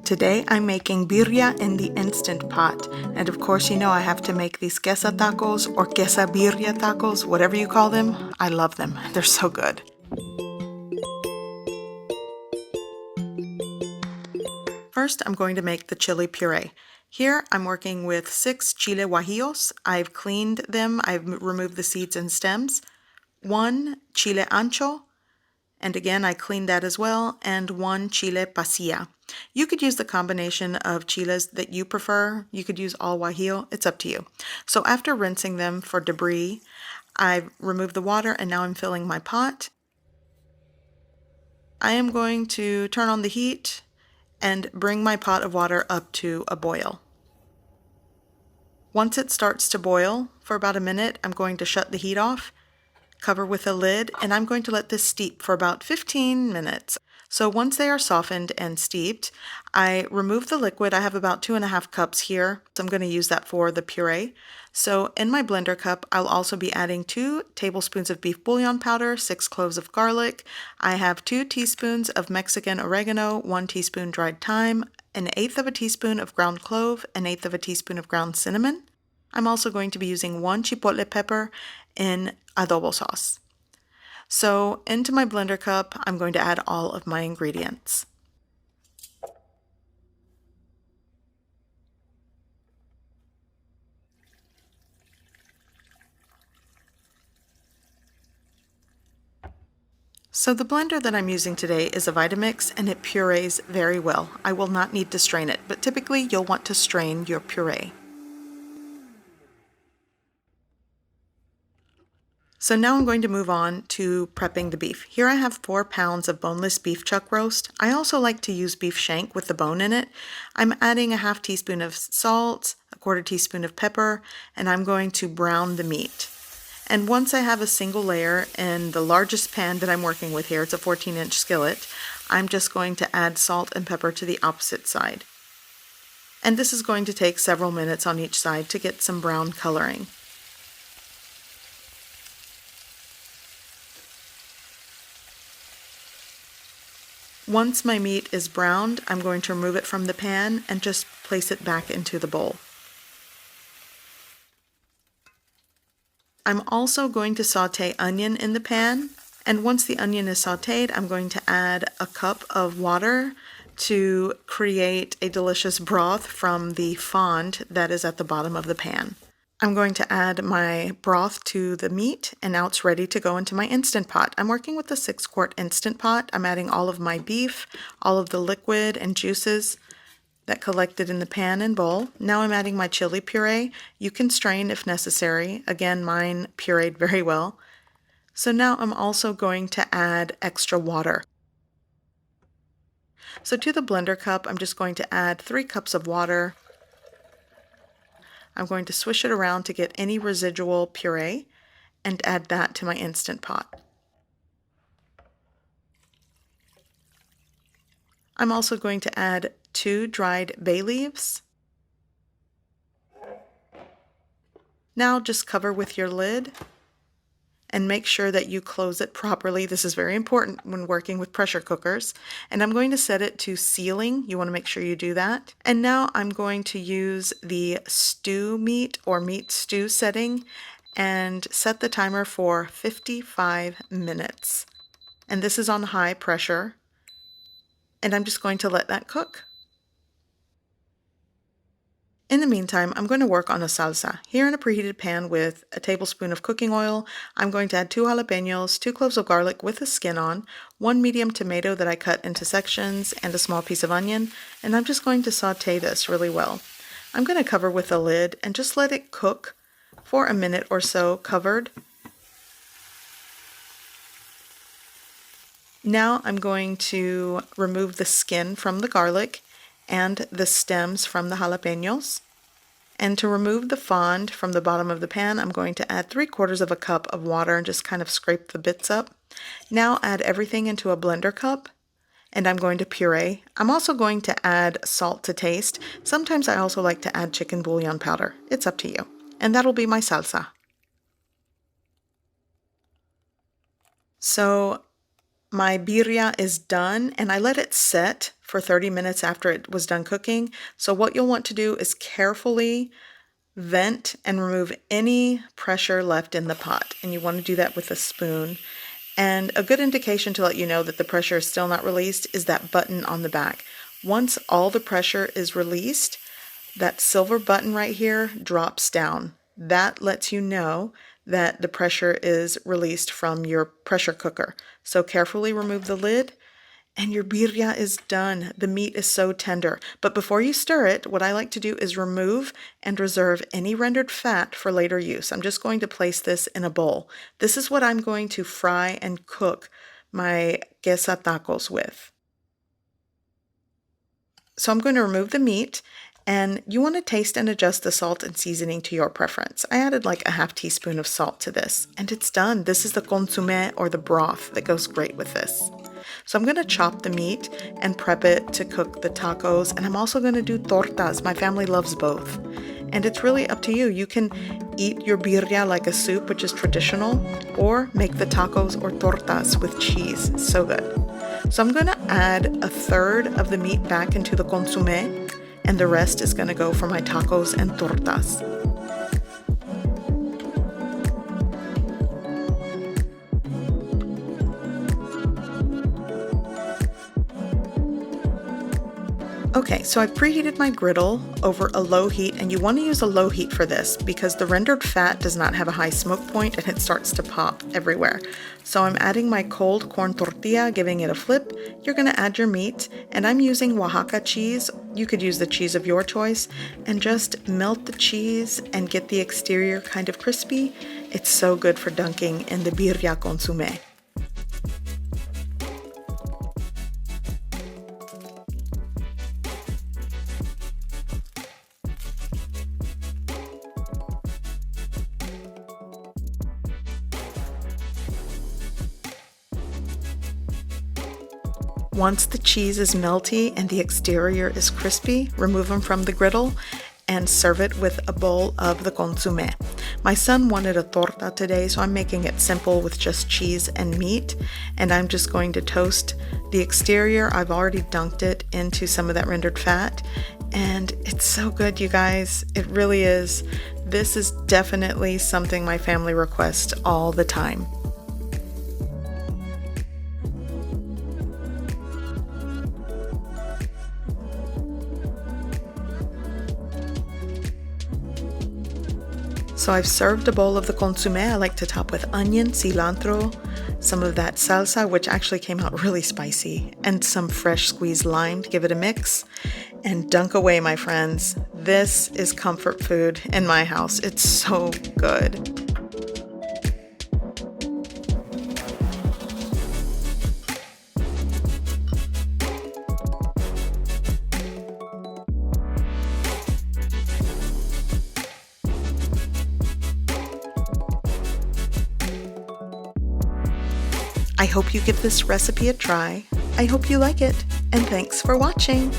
Today I'm making birria in the Instant Pot, and of course you know I have to make these quesatacos or quesabirria tacos, whatever you call them. I love them, they're so good. First I'm going to make the chili puree. Here I'm working with 6 chile guajillos. I've cleaned them, I've removed the seeds and stems, 1 chile ancho, and again I cleaned that as well, and 1 chile pasilla. You could use the combination of chiles that you prefer. You could use all guajillo, it's up to you. So after rinsing them for debris, I've removed the water and now I'm filling my pot. I am going to turn on the heat and bring my pot of water up to a boil. Once it starts to boil for about a minute, I'm going to shut the heat off, cover with a lid, and I'm going to let this steep for about 15 minutes. So once they are softened and steeped, I remove the liquid. I have about 2.5 cups here, so I'm going to use that for the puree. So in my blender cup, I'll also be adding 2 tablespoons of beef bouillon powder, 6 cloves of garlic. I have 2 teaspoons of Mexican oregano, 1 teaspoon dried thyme, 1/8 of a teaspoon of ground clove, 1/8 of a teaspoon of ground cinnamon. I'm also going to be using 1 chipotle pepper in adobo sauce. So into my blender cup, I'm going to add all of my ingredients. So the blender that I'm using today is a Vitamix and it purees very well. I will not need to strain it, but typically you'll want to strain your puree. So now I'm going to move on to prepping the beef. Here I have 4 pounds of boneless beef chuck roast. I also like to use beef shank with the bone in it. I'm adding a 1/2 teaspoon of salt, a 1/4 teaspoon of pepper, and I'm going to brown the meat. And once I have a single layer in the largest pan that I'm working with here, it's a 14-inch skillet, I'm just going to add salt and pepper to the opposite side. And this is going to take several minutes on each side to get some brown coloring. Once my meat is browned, I'm going to remove it from the pan and just place it back into the bowl. I'm also going to saute onion in the pan, and once the onion is sauteed, I'm going to add a cup of water to create a delicious broth from the fond that is at the bottom of the pan. I'm going to add my broth to the meat, and now it's ready to go into my Instant Pot. I'm working with a 6-quart Instant Pot. I'm adding all of my beef, all of the liquid and juices that collected in the pan and bowl. Now I'm adding my chili puree. You can strain if necessary. Again, mine pureed very well. So now I'm also going to add extra water. So to the blender cup, I'm just going to add 3 cups of water. I'm going to swish it around to get any residual puree and add that to my Instant Pot. I'm also going to add 2 dried bay leaves. Now just cover with your lid and make sure that you close it properly. This is very important when working with pressure cookers. And I'm going to set it to sealing. You want to make sure you do that. And now I'm going to use the stew meat or meat stew setting and set the timer for 55 minutes. And this is on high pressure. And I'm just going to let that cook. In the meantime, I'm going to work on a salsa. Here in a preheated pan with a tablespoon of cooking oil, I'm going to add 2 jalapenos, 2 cloves of garlic with the skin on, 1 medium tomato that I cut into sections, and a small piece of onion, and I'm just going to saute this really well. I'm going to cover with a lid and just let it cook for a minute or so covered. Now I'm going to remove the skin from the garlic and the stems from the jalapenos. And to remove the fond from the bottom of the pan, I'm going to add 3/4 of a cup of water and just kind of scrape the bits up. Now add everything into a blender cup, and I'm going to puree. I'm also going to add salt to taste. Sometimes I also like to add chicken bouillon powder. It's up to you. And that'll be my salsa. So my birria is done, and I let it set for 30 minutes after it was done cooking. So what you'll want to do is carefully vent and remove any pressure left in the pot. And you want to do that with a spoon. And a good indication to let you know that the pressure is still not released is that button on the back. Once all the pressure is released, that silver button right here drops down. That lets you know that the pressure is released from your pressure cooker. So carefully remove the lid and your birria is done. The meat is so tender. But before you stir it, what I like to do is remove and reserve any rendered fat for later use. I'm just going to place this in a bowl. This is what I'm going to fry and cook my QuesaTacos with. So I'm going to remove the meat, and you want to taste and adjust the salt and seasoning to your preference. I added like a half teaspoon of salt to this, and it's done. This is the Consomé, or the broth, that goes great with this. So I'm going to chop the meat and prep it to cook the tacos, and I'm also going to do tortas. My family loves both. And it's really up to you. You can eat your birria like a soup, which is traditional, or make the tacos or tortas with cheese. So good. So I'm going to add a third of the meat back into the Consomé, and the rest is going to go for my tacos and tortas. Okay, so I've preheated my griddle over a low heat, and you want to use a low heat for this because the rendered fat does not have a high smoke point and it starts to pop everywhere. So I'm adding my cold corn tortilla, giving it a flip. You're going to add your meat, and I'm using Oaxaca cheese. You could use the cheese of your choice, and just melt the cheese and get the exterior kind of crispy. It's so good for dunking in the birria Consomé. Once the cheese is melty and the exterior is crispy, remove them from the griddle and serve it with a bowl of the Consomé. My son wanted a torta today, so I'm making it simple with just cheese and meat, and I'm just going to toast the exterior. I've already dunked it into some of that rendered fat, and it's so good, you guys. It really is. This is definitely something my family requests all the time. So I've served a bowl of the Consomé. I like to top with onion, cilantro, some of that salsa, which actually came out really spicy, and some fresh squeezed lime to give it a mix. And dunk away, my friends. This is comfort food in my house. It's so good. I hope you give this recipe a try. I hope you like it, and thanks for watching.